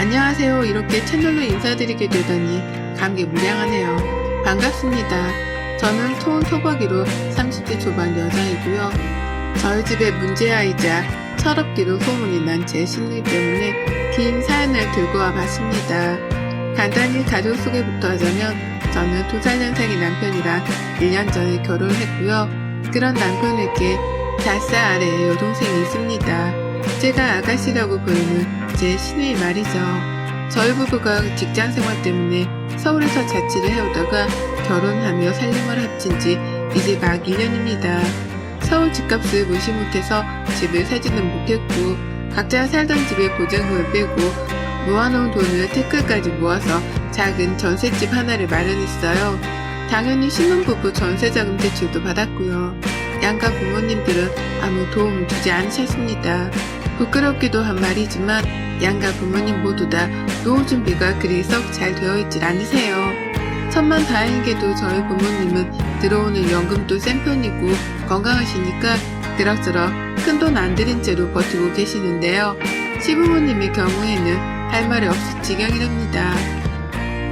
안녕하세요. 이렇게 채널로 인사드리게 되다니 감개무량하네요. 반갑습니다. 저는 토박이로 30대 초반 여자이고요. 저희 집의 문제아이자 철없기로 소문이 난 제 신누이 때문에 긴 사연을 들고 와봤습니다. 간단히 가족 소개부터 하자면 저는 2살 연상의 남편이랑 1년 전에 결혼을 했고요. 그런 남편에게 5살 아래의 여동생이 있습니다. 제가 아가씨라고 부르는 제 시누이 말이죠. 저희 부부가 직장생활 때문에 서울에서 자취를 해오다가 결혼하며 살림을 합친 지 이제 막 1년입니다. 서울 집값을 무시 못해서 집을 사지는 못했고 각자 살던 집의 보증금을 빼고 모아놓은 돈을 태클까지 모아서 작은 전셋집 하나를 마련했어요. 당연히 신혼부부 전세자금 대출도 받았고요. 양가 부모님들은 아무 도움 주지 않으셨습니다. 부끄럽기도 한 말이지만 양가 부모님 모두 다 노후 준비가 그리 썩 잘 되어 있질 않으세요. 천만다행히도 저희 부모님은 들어오는 연금도 센 편이고 건강하시니까 그럭저럭 큰돈 안 들인 채로 버티고 계시는데요. 시부모님의 경우에는 할 말이 없을 지경이랍니다.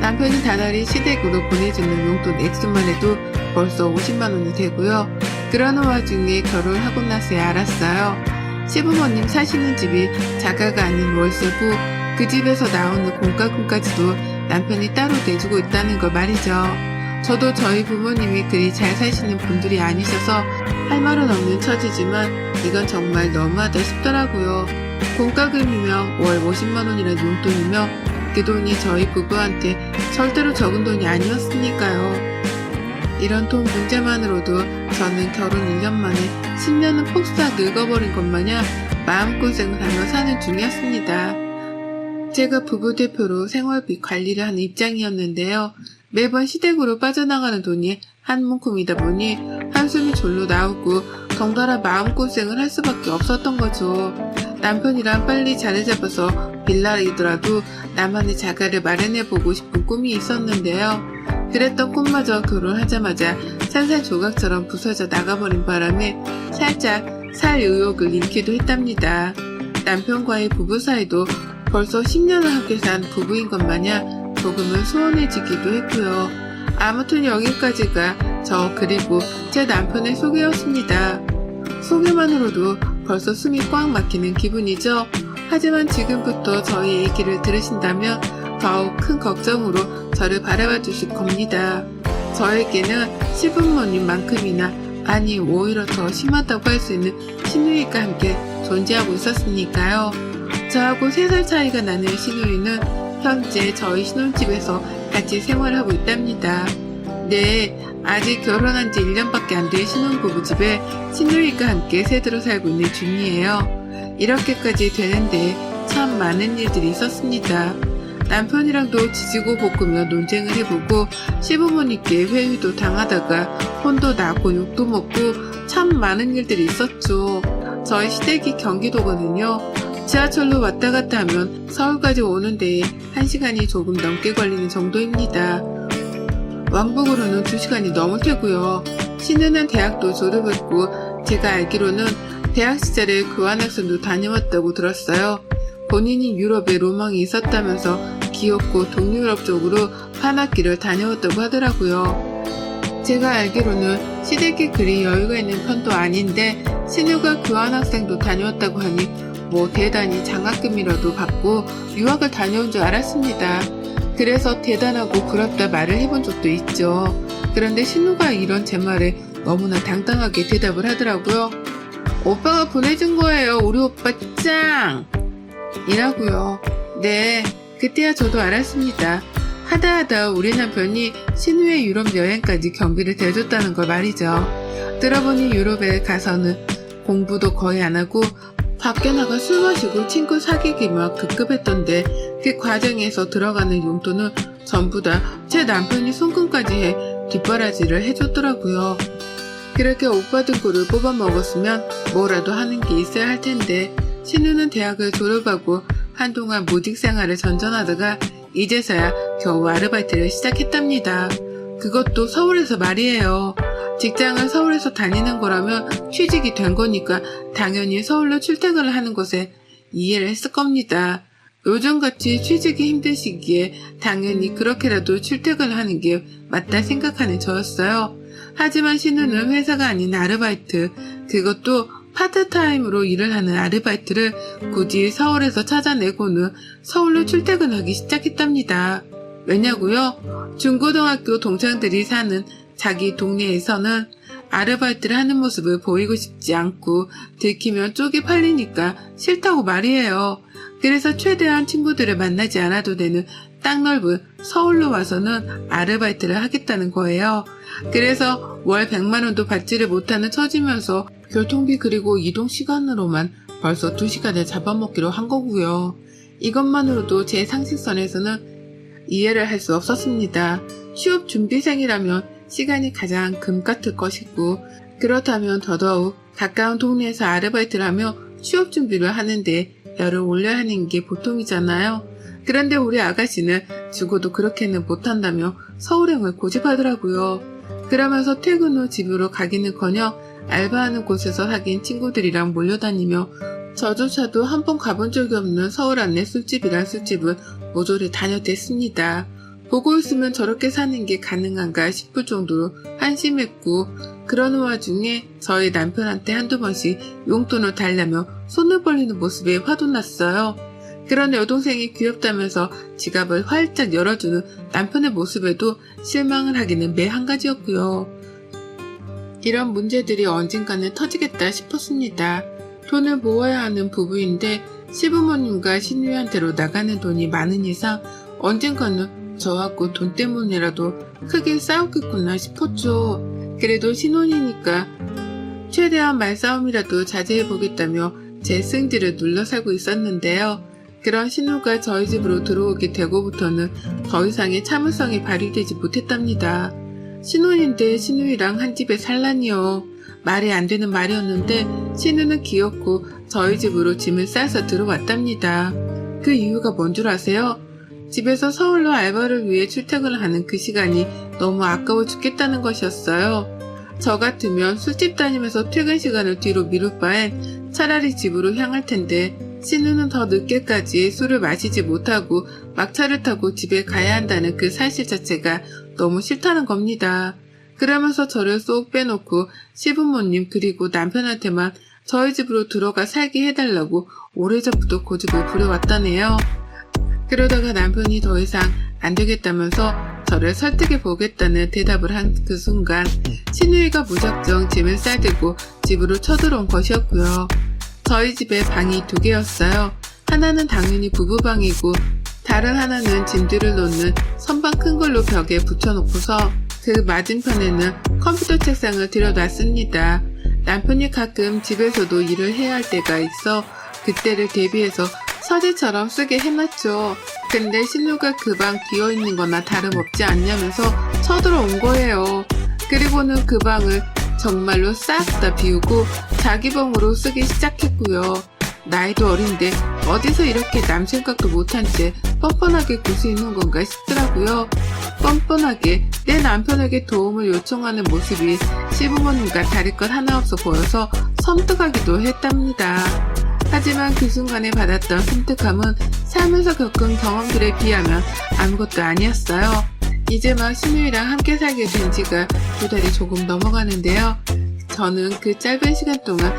남편이 다달이 시댁으로 보내주는 용돈 액수만 해도 벌써 50만원이 되고요. 그러는 와중에 결혼을 하고 나서야 알았어요. 시부모님 사시는 집이 자가가 아닌 월세고 그 집에서 나오는 공과금까지도 남편이 따로 내주고 있다는 거 말이죠. 저도 저희 부모님이 그리 잘 사시는 분들이 아니셔서 할 말은 없는 처지지만 이건 정말 너무하다 싶더라고요. 공과금이며 월 50만원이라는 용돈이며 그 돈이 저희 부부한테 절대로 적은 돈이 아니었으니까요. 이런 돈 문제만으로도 저는 결혼 1년 만에 10년은 폭삭 늙어버린 것 마냥 마음고생을 하며 사는 중이었습니다. 제가 부부 대표로 생활비 관리를 하는 입장이었는데요. 매번 시댁으로 빠져나가는 돈이 한 문큼이다 보니 한숨이 절로 나오고 덩달아 마음고생을 할 수밖에 없었던 거죠. 남편이랑 빨리 자리 잡아서 빌라이더라도 나만의 자가를 마련해보고 싶은 꿈이 있었는데요. 그랬던 꿈마저 결혼하자마자 산산조각처럼 부서져 나가버린 바람에 살짝 살 의욕을 잃기도 했답니다. 남편과의 부부 사이도 벌써 10년을 함께 산 부부인 것 마냥 조금은 소원해지기도 했고요. 아무튼 여기까지가 저 그리고 제 남편의 소개였습니다. 소개만으로도 벌써 숨이 꽉 막히는 기분이죠. 하지만 지금부터 저희 얘기를 들으신다면 더욱 큰 걱정으로 저를 바라봐 주실 겁니다. 저에게는 시부모님만큼이나 아니 오히려 더 심하다고 할 수 있는 시누이가 함께 존재하고 있었으니까요. 저하고 3살 차이가 나는 시누이는 현재 저희 신혼집에서 같이 생활하고 있답니다. 네, 아직 결혼한 지 1년밖에 안 된 신혼부부 집에 시누이가 함께 새들어 살고 있는 중이에요. 이렇게까지 되는데 참 많은 일들이 있었습니다. 남편이랑도 지지고 볶으며 논쟁을 해보고 시부모님께 회유도 당하다가 혼도 나고 욕도 먹고 참 많은 일들이 있었죠. 저희 시댁이 경기도거든요. 지하철로 왔다 갔다 하면 서울까지 오는 데에 1시간이 조금 넘게 걸리는 정도입니다. 왕복으로는 2시간이 넘을 테고요. 신우는 대학도 졸업했고 제가 알기로는 대학 시절에 교환학생도 다녀왔다고 들었어요. 본인이 유럽에 로망이 있었다면서 귀엽고 동유럽 쪽으로 한 학기를 다녀왔다고 하더라고요. 제가 알기로는 시댁이 그리 여유가 있는 편도 아닌데 신우가 교환학생도 다녀왔다고 하니 뭐 대단히 장학금이라도 받고 유학을 다녀온 줄 알았습니다. 그래서 대단하고 부럽다 말을 해본 적도 있죠. 그런데 신우가 이런 제 말에 너무나 당당하게 대답을 하더라고요. 오빠가 보내준 거예요. 우리 오빠 짱! 이라고요. 네, 그때야 저도 알았습니다. 하다하다 우리 남편이 신우의 유럽 여행까지 경비를 대줬다는 걸 말이죠. 들어보니 유럽에 가서는 공부도 거의 안 하고 밖에 나가 술 마시고 친구 사귀기만 급급했던데 그 과정에서 들어가는 용돈은 전부 다 제 남편이 송금까지 해 뒷바라지를 해줬더라고요. 그렇게 오빠 등골을 뽑아 먹었으면 뭐라도 하는 게 있어야 할 텐데 신우는 대학을 졸업하고 한동안 모직 생활을 전전하다가 이제서야 겨우 아르바이트를 시작했답니다. 그것도 서울에서 말이에요. 직장을 서울에서 다니는 거라면 취직이 된 거니까 당연히 서울로 출퇴근을 하는 것에 이해를 했을 겁니다. 요즘같이 취직이 힘든 시기에 당연히 그렇게라도 출퇴근을 하는 게 맞다 생각하는 저였어요. 하지만 신우는 회사가 아닌 아르바이트, 그것도 파트타임으로 일을 하는 아르바이트를 굳이 서울에서 찾아내고는 서울로 출퇴근하기 시작했답니다. 왜냐고요? 중고등학교 동창들이 사는 자기 동네에서는 아르바이트를 하는 모습을 보이고 싶지 않고 들키면 쪽이 팔리니까 싫다고 말이에요. 그래서 최대한 친구들을 만나지 않아도 되는 땅 넓은 서울로 와서는 아르바이트를 하겠다는 거예요. 그래서 월 100만 원도 받지를 못하는 처지면서 교통비 그리고 이동 시간으로만 벌써 2시간을 잡아먹기로 한 거고요. 이것만으로도 제 상식선에서는 이해를 할 수 없었습니다. 취업 준비생이라면 시간이 가장 금 같을 것이고, 그렇다면 더더욱 가까운 동네에서 아르바이트를 하며 취업 준비를 하는데 열을 올려야 하는 게 보통이잖아요. 그런데 우리 아가씨는 죽어도 그렇게는 못한다며 서울행을 고집하더라고요. 그러면서 퇴근 후 집으로 가기는커녕 알바하는 곳에서 사귄 친구들이랑 몰려다니며 저조차도 한 번 가본 적이 없는 서울 안내 술집이란 술집은 모조리 다녀댔습니다. 보고 있으면 저렇게 사는 게 가능한가 싶을 정도로 한심했고, 그러는 와중에 저희 남편한테 한두 번씩 용돈을 달라며 손을 벌리는 모습에 화도 났어요. 그런 여동생이 귀엽다면서 지갑을 활짝 열어주는 남편의 모습에도 실망을 하기는 매 한 가지였고요. 이런 문제들이 언젠가는 터지겠다 싶었습니다. 돈을 모아야 하는 부부인데 시부모님과 시누이한테로 나가는 돈이 많은 이상 언젠가는 저하고 돈 때문이라도 크게 싸우겠구나 싶었죠. 그래도 신혼이니까 최대한 말싸움이라도 자제해보겠다며 제 승질을 눌러 살고 있었는데요. 그런 신우가 저희 집으로 들어오게 되고부터는 더 이상의 참을성이 발휘되지 못했답니다. 신혼인데 신우이랑 한 집에 살라니요. 말이 안 되는 말이었는데 신우는 귀엽고 저희 집으로 짐을 싸서 들어왔답니다. 그 이유가 뭔 줄 아세요? 집에서 서울로 알바를 위해 출퇴근을 하는 그 시간이 너무 아까워 죽겠다는 것이었어요. 저 같으면 술집 다니면서 퇴근 시간을 뒤로 미룰 바엔 차라리 집으로 향할 텐데 신우는 더 늦게까지 술을 마시지 못하고 막차를 타고 집에 가야 한다는 그 사실 자체가 너무 싫다는 겁니다. 그러면서 저를 쏙 빼놓고 시부모님 그리고 남편한테만 저희 집으로 들어가 살게 해달라고 오래전부터 고집을 부려왔다네요. 그러다가 남편이 더 이상 안 되겠다면서 저를 설득해 보겠다는 대답을 한 그 순간 신우이가 무작정 짐을 싸들고 집으로 쳐들어온 것이었고요. 저희 집에 방이 2개였어요. 하나는 당연히 부부방이고 다른 하나는 짐들을 놓는 선반 큰 걸로 벽에 붙여놓고서 그 맞은편에는 컴퓨터 책상을 들여놨습니다. 남편이 가끔 집에서도 일을 해야 할 때가 있어 그때를 대비해서 서재처럼 쓰게 해놨죠. 근데 신우가 그 방 비어있는 거나 다름없지 않냐면서 쳐들어온 거예요. 그리고는 그 방을 정말로 싹 다 비우고 자기 방으로 쓰기 시작했고요. 나이도 어린데 어디서 이렇게 남 생각도 못한 채 뻔뻔하게 굴 수 있는 건가 싶더라고요. 뻔뻔하게 내 남편에게 도움을 요청하는 모습이 시부모님과 다를 것 하나 없어 보여서 섬뜩하기도 했답니다. 하지만 그 순간에 받았던 섬뜩함은 살면서 겪은 경험들에 비하면 아무것도 아니었어요. 이제 막 신우이랑 함께 살게 된 지가 2달이 조금 넘어가는데요. 저는 그 짧은 시간 동안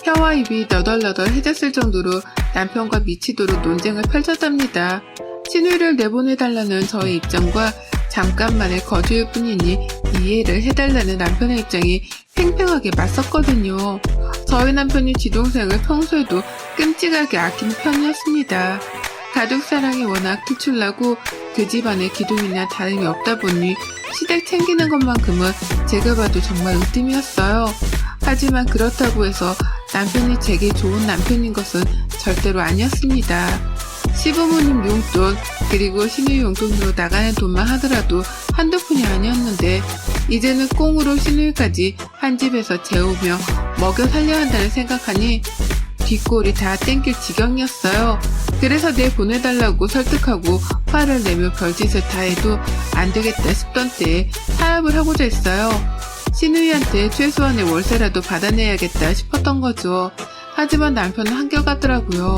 혀와 입이 너덜너덜해졌을 정도로 남편과 미치도록 논쟁을 펼쳤답니다. 신우이를 내보내달라는 저의 입장과 잠깐만의 거주일 뿐이니 이해를 해달라는 남편의 입장이 팽팽하게 맞섰거든요. 저희 남편이 지동생을 평소에도 끔찍하게 아끼는 편이었습니다. 가족사랑이 워낙 특출나고 그 집안에 기둥이나 다름이 없다 보니 시댁 챙기는 것만큼은 제가 봐도 정말 으뜸이었어요. 하지만 그렇다고 해서 남편이 제게 좋은 남편인 것은 절대로 아니었습니다. 시부모님 용돈 그리고 신우이 용돈으로 나가는 돈만 하더라도 한두 푼이 아니었는데 이제는 꽁으로 신우이까지 한 집에서 재우며 먹여 살려야 한다는 생각하니 뒷골이 다 땡길 지경이었어요. 그래서 보내달라고 설득하고 화를 내며 별짓을 다 해도 안 되겠다 싶던 때에 타협을 하고자 했어요. 신우이한테 최소한의 월세라도 받아내야겠다 싶었던 거죠. 하지만 남편은 한결같더라고요.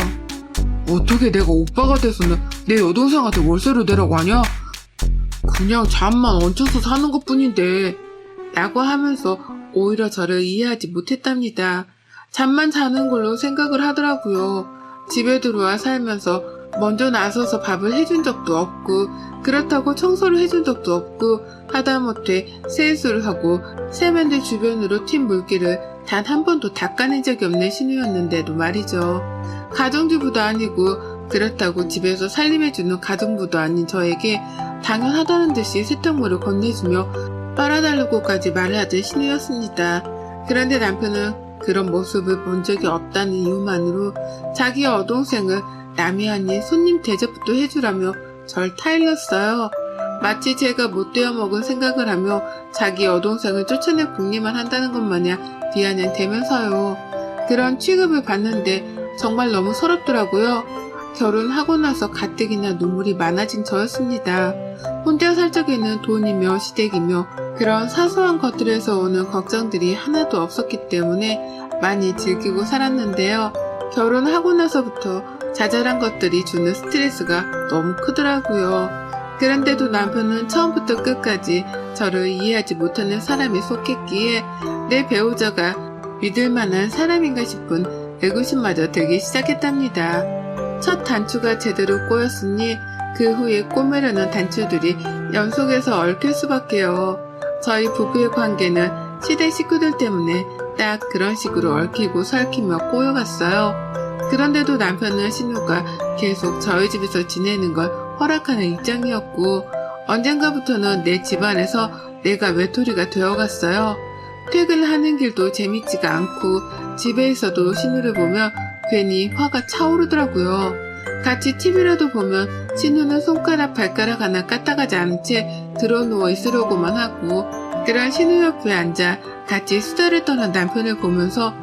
어떻게 내가 오빠가 돼서는 내 여동생한테 월세를 내라고 하냐? 그냥 잠만 얹혀서 사는 것뿐인데 라고 하면서 오히려 저를 이해하지 못했답니다. 잠만 자는 걸로 생각을 하더라고요. 집에 들어와 살면서 먼저 나서서 밥을 해준 적도 없고 그렇다고 청소를 해준 적도 없고 하다못해 세수를 하고 세면대 주변으로 튄 물기를 단 한 번도 닦아낸 적이 없는 신우였는데도 말이죠. 가정주부도 아니고 그렇다고 집에서 살림해주는 가정부도 아닌 저에게 당연하다는 듯이 세탁물을 건네주며 빨아달라고까지 말을 하던 신우였습니다. 그런데 남편은 그런 모습을 본 적이 없다는 이유만으로 자기 여동생을 남이 아닌 손님 대접부터 해주라며 절 타일렀어요. 마치 제가 못되어 먹은 생각을 하며 자기 여동생을 쫓아낼 궁리만 한다는 것 마냥 비아냥대면서요. 그런 취급을 받는데 정말 너무 서럽더라고요. 결혼하고 나서 가뜩이나 눈물이 많아진 저였습니다. 혼자 살 적에는 돈이며 시댁이며 그런 사소한 것들에서 오는 걱정들이 하나도 없었기 때문에 많이 즐기고 살았는데요. 결혼하고 나서부터 자잘한 것들이 주는 스트레스가 너무 크더라고요. 그런데도 남편은 처음부터 끝까지 저를 이해하지 못하는 사람에 속했기에 내 배우자가 믿을 만한 사람인가 싶은 의구심마저 들기 시작했답니다. 첫 단추가 제대로 꼬였으니 그 후에 꼬매려는 단추들이 연속해서 얽힐 수밖에요. 저희 부부의 관계는 시댁 식구들 때문에 딱 그런 식으로 얽히고 설키며 꼬여갔어요. 그런데도 남편은 신우가 계속 저희 집에서 지내는 걸 허락하는 입장이었고 언젠가부터는 내 집안에서 내가 외톨이가 되어갔어요. 퇴근하는 길도 재밌지가 않고 집에 있어도 신우를 보면 괜히 화가 차오르더라고요. 같이 TV라도 보면 신우는 손가락 발가락 하나 까딱하지 않은 채 드러누워 있으려고만 하고 그런 신우 옆에 앉아 같이 수다를 떠는 남편을 보면서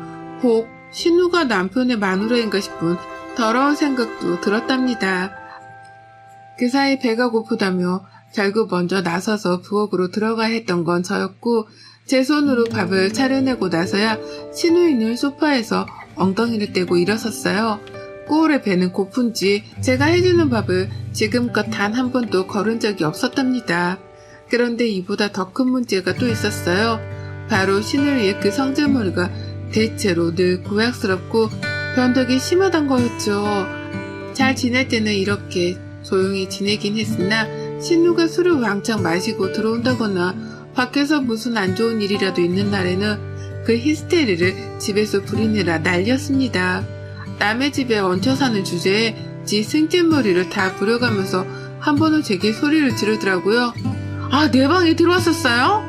혹 신우가 남편의 마누라인가 싶은 더러운 생각도 들었답니다. 그 사이 배가 고프다며 결국 먼저 나서서 부엌으로 들어가야 했던 건 저였고 제 손으로 밥을 차려내고 나서야 신우이는 소파에서 엉덩이를 떼고 일어섰어요. 꼬울의 배는 고픈지 제가 해주는 밥을 지금껏 단 한 번도 거른 적이 없었답니다. 그런데 이보다 더 큰 문제가 또 있었어요. 바로 신우이의 그 성질머리가 대체로 늘 고약스럽고 변덕이 심하단 거였죠. 잘 지낼 때는 이렇게 조용히 지내긴 했으나 신우가 술을 왕창 마시고 들어온다거나 밖에서 무슨 안 좋은 일이라도 있는 날에는 그 히스테리를 집에서 부리느라 난리였습니다. 남의 집에 얹혀 사는 주제에 지 승질머리를 다 부려가면서 한 번은 제게 소리를 지르더라고요. 아, 내 방에 들어왔었어요?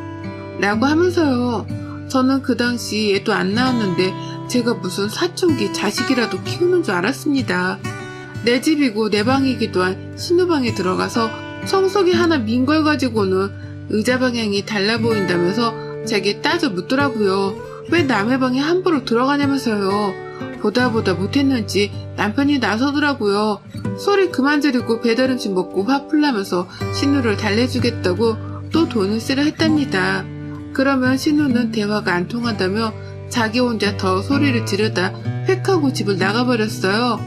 라고 하면서요. 저는 그 당시 애도 안 나왔는데 제가 무슨 사춘기 자식이라도 키우는 줄 알았습니다. 내 집이고 내 방이기도 한 신우 방에 들어가서 청소기 하나 민 걸 가지고는 의자 방향이 달라 보인다면서 제게 따져 묻더라고요. 왜 남의 방에 함부로 들어가냐면서요. 보다 못했는지 남편이 나서더라고요. 소리 그만 지르고 배달 음식 먹고 화 풀라면서 신우를 달래주겠다고 또 돈을 쓰려 했답니다. 그러면 신우는 대화가 안 통한다며 자기 혼자 더 소리를 지르다 획 하고 집을 나가버렸어요.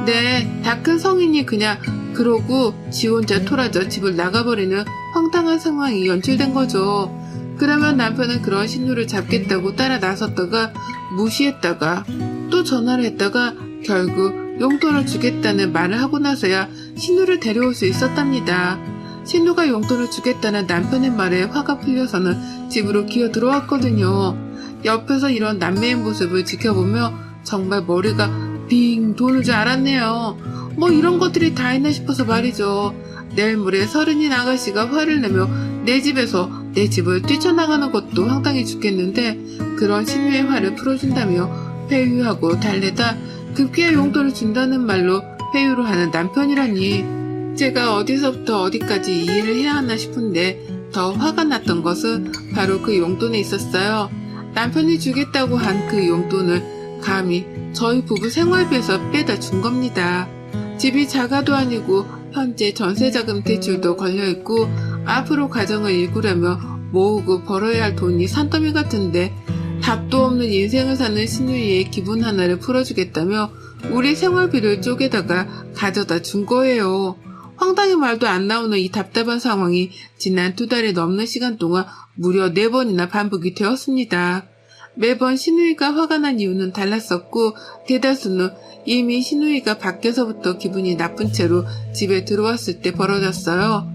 네, 다 큰 성인이 그냥 그러고 지 혼자 토라져 집을 나가버리는 황당한 상황이 연출된 거죠. 그러면 남편은 그런 신우를 잡겠다고 따라 나섰다가 무시했다가 또 전화를 했다가 결국 용돈을 주겠다는 말을 하고 나서야 신우를 데려올 수 있었답니다. 신우가 용돈을 주겠다는 남편의 말에 화가 풀려서는 집으로 기어 들어왔거든요. 옆에서 이런 남매의 모습을 지켜보며 정말 머리가 빙 도는 줄 알았네요. 뭐 이런 것들이 다 있나 싶어서 말이죠. 내일 모레 서른인 아가씨가 화를 내며 내 집에서 내 집을 뛰쳐나가는 것도 황당해 죽겠는데 그런 신우의 화를 풀어준다며 회유하고 달래다 급기야 용돈을 준다는 말로 회유를 하는 남편이라니. 제가 어디서부터 어디까지 이해를 해야 하나 싶은데 더 화가 났던 것은 바로 그 용돈에 있었어요. 남편이 주겠다고 한 그 용돈을 감히 저희 부부 생활비에서 빼다 준 겁니다. 집이 자가도 아니고 현재 전세자금 대출도 걸려있고 앞으로 가정을 일구려며 모으고 벌어야 할 돈이 산더미 같은데 답도 없는 인생을 사는 신우이의 기분 하나를 풀어주겠다며 우리 생활비를 쪼개다가 가져다 준 거예요. 황당히 말도 안 나오는 이 답답한 상황이 지난 2달이 넘는 시간 동안 무려 4번이나 반복이 되었습니다. 매번 신우이가 화가 난 이유는 달랐었고 대다수는 이미 신우이가 밖에서부터 기분이 나쁜 채로 집에 들어왔을 때 벌어졌어요.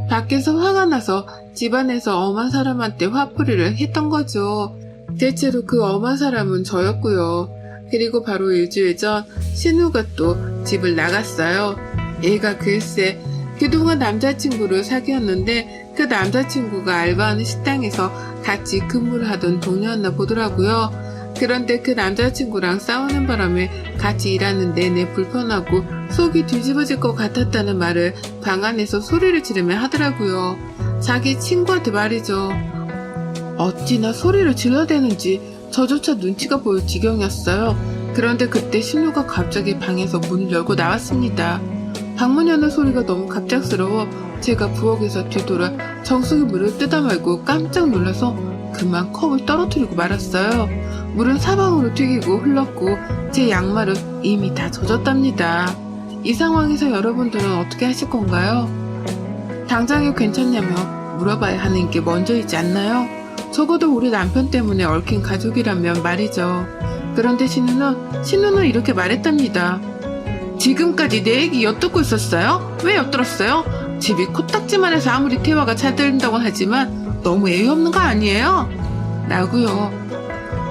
밖에서 화가 나서 집안에서 엄한 사람한테 화풀이를 했던 거죠. 대체로 그 엄한 사람은 저였고요. 그리고 바로 일주일 전 신우가 또 집을 나갔어요. 얘가 글쎄 그동안 남자친구를 사귀었는데 그 남자친구가 알바하는 식당에서 같이 근무를 하던 동료였나 보더라고요. 그런데 그 남자친구랑 싸우는 바람에 같이 일하는 내내 불편하고 속이 뒤집어질 것 같았다는 말을 방 안에서 소리를 지르며 하더라고요. 자기 친구한테 말이죠. 어찌나 소리를 질러대는지 저조차 눈치가 보일 지경이었어요. 그런데 그때 신우가 갑자기 방에서 문을 열고 나왔습니다. 방문 여는 소리가 너무 갑작스러워 제가 부엌에서 뒤돌아 정수기 물을 뜯어 말고 깜짝 놀라서 그만 컵을 떨어뜨리고 말았어요. 물은 사방으로 튀기고 흘렀고 제 양말은 이미 다 젖었답니다. 이 상황에서 여러분들은 어떻게 하실 건가요? 당장에 괜찮냐며 물어봐야 하는 게 먼저이지 않나요? 적어도 우리 남편 때문에 얽힌 가족이라면 말이죠. 그런데 신우는 이렇게 말했답니다. 지금까지 내 얘기 엿듣고 있었어요? 왜 엿들었어요? 집이 코딱지만 해서 아무리 대화가 잘 들린다고 하지만 너무 애위 없는 거 아니에요? 라고요.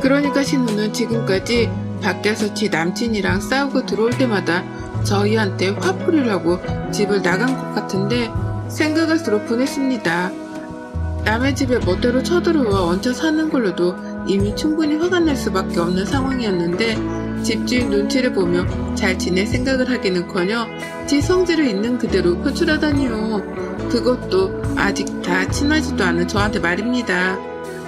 그러니까 신우는 지금까지 밖에서 지 남친이랑 싸우고 들어올 때마다 저희한테 화풀이를 하고 집을 나간 것 같은데 생각할수록 분했습니다. 남의 집에 멋대로 쳐들어와 얹혀 사는 걸로도 이미 충분히 화가 날 수밖에 없는 상황이었는데 집주인 눈치를 보며 잘 지낼 생각을 하기는커녕 지 성질을 있는 그대로 표출하다니요. 그것도 아직 다 친하지도 않은 저한테 말입니다.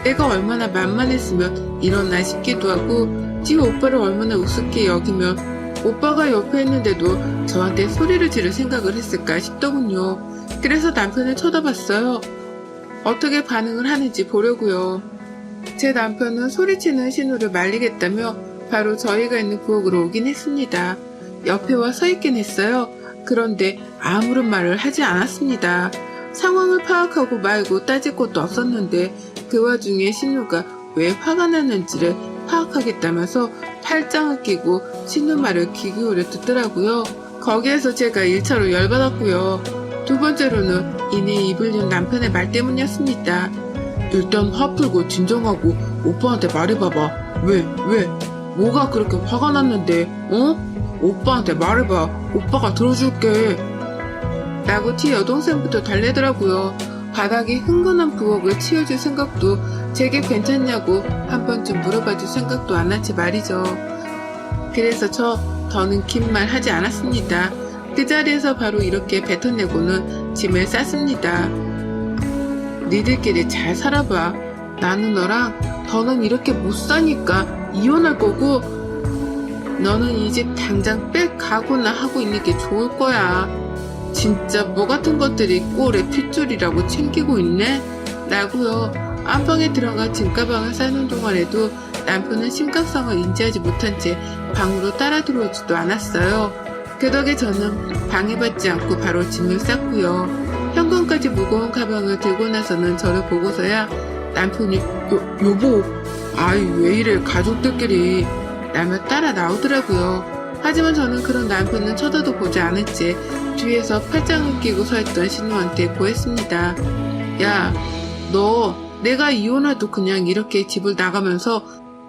내가 얼마나 만만했으면 이러나 싶기도 하고 지 오빠를 얼마나 우습게 여기면 오빠가 옆에 있는데도 저한테 소리를 지를 생각을 했을까 싶더군요. 그래서 남편을 쳐다봤어요. 어떻게 반응을 하는지 보려고요. 제 남편은 소리치는 신우를 말리겠다며 바로 저희가 있는 부엌으로 오긴 했습니다. 옆에 와 서 있긴 했어요. 그런데 아무런 말을 하지 않았습니다. 상황을 파악하고 말고 따질 것도 없었는데 그 와중에 신우가 왜 화가 났는지를 파악하겠다면서 팔짱을 끼고 신우 말을 귀 기울여 듣더라고요. 거기에서 제가 1차로 열받았고요. 2번째로는 이내 입을 연 남편의 말 때문이었습니다. 일단 화 풀고 진정하고 오빠한테 말해봐봐. 왜? 뭐가 그렇게 화가 났는데? 오빠한테 말해봐. 오빠가 들어줄게. 라고 티 여동생부터 달래더라고요. 바닥에 흥건한 부엌을 치워줄 생각도 제게 괜찮냐고 한 번쯤 물어봐줄 생각도 안 한 채 말이죠. 그래서 더는 긴 말 하지 않았습니다. 그 자리에서 바로 이렇게 뱉어내고는 짐을 쌌습니다. 니들끼리 잘 살아봐. 나는 너랑 더는 이렇게 못 사니까 이혼할 거고 너는 이 집 당장 빽 가거나 하고 있는 게 좋을 거야. 진짜 뭐 같은 것들이 꼴에 핏줄이라고 챙기고 있네? 라고요. 안방에 들어가 짐가방을 싸는 동안에도 남편은 심각성을 인지하지 못한 채 방으로 따라 들어오지도 않았어요. 그 덕에 저는 방해받지 않고 바로 짐을 쌌고요. 현관까지 무거운 가방을 들고 나서는 저를 보고서야 남편이 여보, 아이 왜 이래 가족들끼리 라며 따라 나오더라고요. 하지만 저는 그런 남편은 쳐다도 보지 않은 채 뒤에서 팔짱을 끼고 서있던 신우한테 고했습니다. 야, 너 내가 이혼해도 그냥 이렇게 집을 나가면서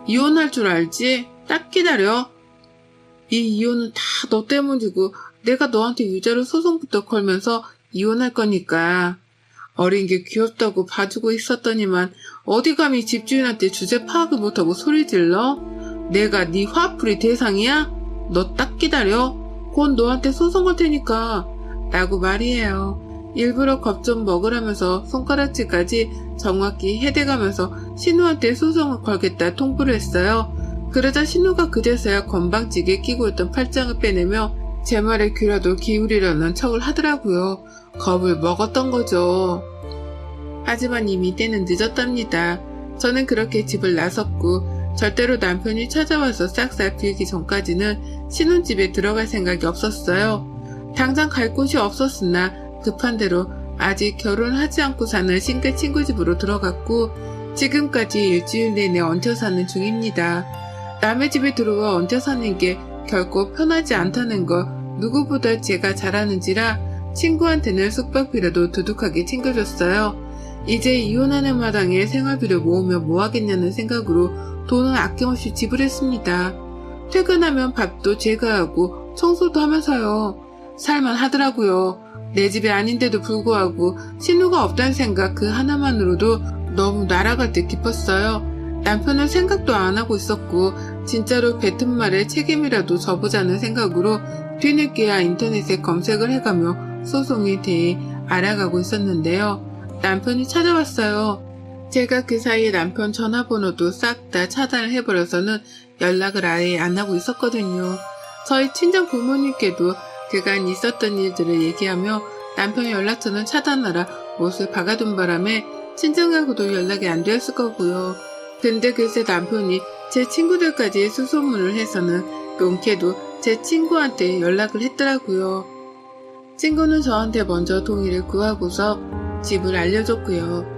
이혼할 줄 알지? 딱 기다려. 이 이혼은 다 너 때문이고 내가 너한테 유죄로 소송부터 걸면서 이혼할 거니까. 어린 게 귀엽다고 봐주고 있었더니만 어디 감히 집주인한테 주제 파악을 못하고 소리 질러? 내가 네 화풀이 대상이야? 너 딱 기다려. 곧 너한테 소송 걸 테니까. 라고 말이에요. 일부러 겁 좀 먹으라면서 손가락질까지 정확히 해대가면서 신우한테 소송을 걸겠다 통보를 했어요. 그러자 신우가 그제서야 건방지게 끼고 있던 팔짱을 빼내며 제 말에 귀라도 기울이려는 척을 하더라고요. 겁을 먹었던 거죠. 하지만 이미 때는 늦었답니다. 저는 그렇게 집을 나섰고 절대로 남편이 찾아와서 싹싹 빌기 전까지는 신혼집에 들어갈 생각이 없었어요. 당장 갈 곳이 없었으나 급한 대로 아직 결혼하지 않고 사는 싱글 친구 집으로 들어갔고 지금까지 일주일 내내 얹혀 사는 중입니다. 남의 집에 들어와 얹혀 사는 게 결코 편하지 않다는 거 누구보다 제가 잘 아는지라 친구한테는 숙박비라도 두둑하게 챙겨줬어요. 이제 이혼하는 마당에 생활비를 모으면 뭐하겠냐는 생각으로 돈은 아낌없이 지불했습니다. 퇴근하면 밥도 제가 하고 청소도 하면서요. 살만 하더라고요. 내 집이 아닌데도 불구하고 신우가 없다는 생각 그 하나만으로도 너무 날아갈 듯 기뻤어요. 남편은 생각도 안 하고 있었고 진짜로 뱉은 말에 책임이라도 져보자는 생각으로 뒤늦게야 인터넷에 검색을 해가며 소송에 대해 알아가고 있었는데요. 남편이 찾아왔어요. 제가 그 사이에 남편 전화번호도 싹 다 차단을 해버려서는 연락을 아예 안 하고 있었거든요. 저희 친정 부모님께도 그간 있었던 일들을 얘기하며 남편의 연락처는 차단하라 못을 박아둔 바람에 친정하고도 연락이 안 되었을 거고요. 근데 글쎄 남편이 제 친구들까지 수소문을 해서는 용케도 제 친구한테 연락을 했더라고요. 친구는 저한테 먼저 동의를 구하고서 집을 알려줬고요.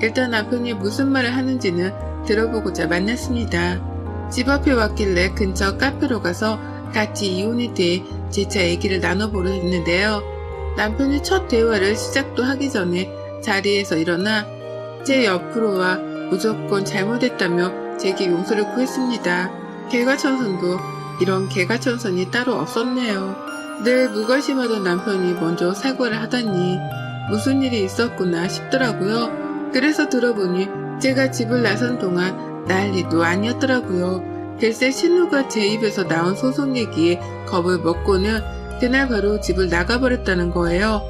일단 남편이 무슨 말을 하는지는 들어보고자 만났습니다. 집 앞에 왔길래 근처 카페로 가서 같이 이혼에 대해 재차 얘기를 나눠보려 했는데요. 남편이 첫 대화를 시작도 하기 전에 자리에서 일어나 제 옆으로 와 무조건 잘못했다며 제게 용서를 구했습니다. 개과천선도 이런 개과천선이 따로 없었네요. 늘 무관심하던 남편이 먼저 사과를 하다니 무슨 일이 있었구나 싶더라고요. 그래서 들어보니 제가 집을 나선 동안 난리도 아니었더라고요. 글쎄 신우가 제 입에서 나온 소송 얘기에 겁을 먹고는 그날 바로 집을 나가버렸다는 거예요.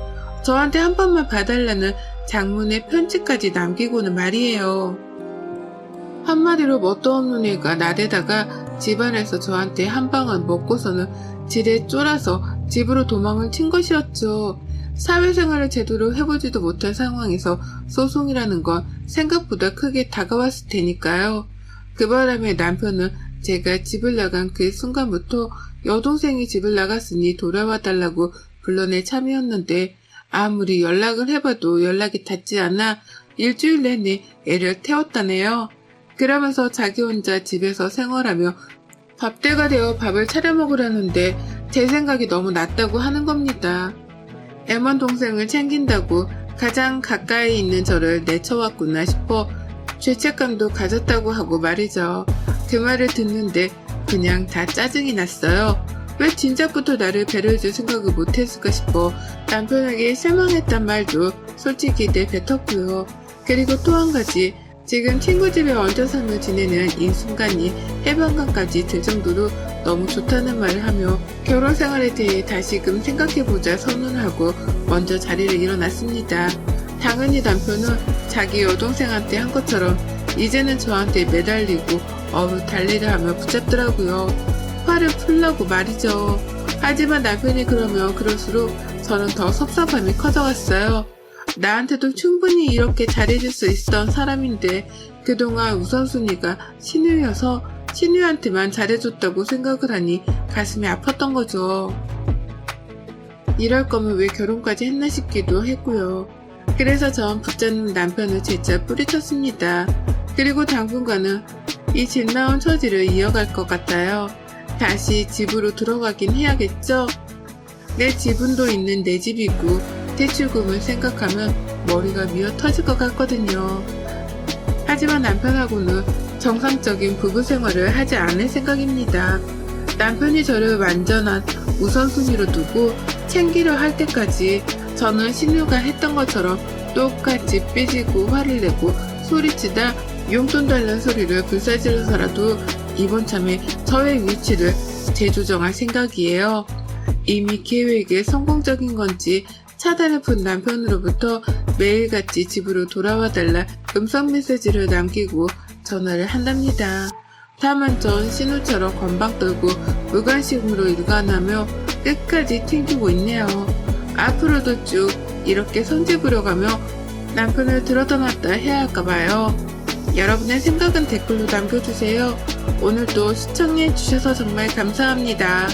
저한테 한 번만 봐달라는 장문의 편지까지 남기고는 말이에요. 한마디로 뭣도 없는 애가 나대다가 집안에서 저한테 한 방을 먹고서는 지레 쫄아서 집으로 도망을 친 것이었죠. 사회생활을 제대로 해보지도 못한 상황에서 소송이라는 건 생각보다 크게 다가왔을 테니까요. 그 바람에 남편은 제가 집을 나간 그 순간부터 여동생이 집을 나갔으니 돌아와 달라고 불러낼 참이었는데 아무리 연락을 해봐도 연락이 닿지 않아 일주일 내내 애를 태웠다네요. 그러면서 자기 혼자 집에서 생활하며 밥때가 되어 밥을 차려 먹으려는데 제 생각이 너무 낮다고 하는 겁니다. 애먼 동생을 챙긴다고 가장 가까이 있는 저를 내쳐왔구나 싶어 죄책감도 가졌다고 하고 말이죠. 그 말을 듣는데 그냥 다 짜증이 났어요. 왜 진작부터 나를 배려해줄 생각을 못했을까 싶어 남편에게 실망했단 말도 솔직히 내뱉었고요. 그리고 또 한 가지, 지금 친구 집에 얹혀 살며 지내는 이 순간이 해방감까지 들 정도로 너무 좋다는 말을 하며 결혼 생활에 대해 다시금 생각해보자 선언하고 먼저 자리를 일어났습니다. 당연히 남편은 자기 여동생한테 한 것처럼 이제는 저한테 매달리고 달래려 하며 붙잡더라고요. 화를 풀려고 말이죠. 하지만 남편이 그러면 그럴수록 저는 더 섭섭함이 커져갔어요. 나한테도 충분히 이렇게 잘해줄 수 있었던 사람인데 그동안 우선순위가 신우여서 신우한테만 잘해줬다고 생각을 하니 가슴이 아팠던 거죠. 이럴 거면 왜 결혼까지 했나 싶기도 했고요. 그래서 전 붙잡는 남편을 재차 뿌리쳤습니다. 그리고 당분간은 이 집 나온 처지를 이어갈 것 같아요. 다시 집으로 들어가긴 해야겠죠? 내 지분도 있는 내 집이고 대출금을 생각하면 머리가 미어 터질 것 같거든요. 하지만 남편하고는 정상적인 부부 생활을 하지 않을 생각입니다. 남편이 저를 완전한 우선순위로 두고 챙기려 할 때까지 저는 신우가 했던 것처럼 똑같이 삐지고 화를 내고 소리치다 용돈 달라는 소리를 불사질러서라도 이번 참에 저의 위치를 재조정할 생각이에요. 이미 계획에 성공적인 건지 차단을 푼 남편으로부터 매일같이 집으로 돌아와달라 음성 메시지를 남기고 전화를 한답니다. 다만 전 신우처럼 건방 떨고 무관심으로 일관하며 끝까지 튕기고 있네요. 앞으로도 쭉 이렇게 선제 부려가며 남편을 들었다 놨다 해야 할까봐요. 여러분의 생각은 댓글로 남겨주세요. 오늘도 시청해주셔서 정말 감사합니다.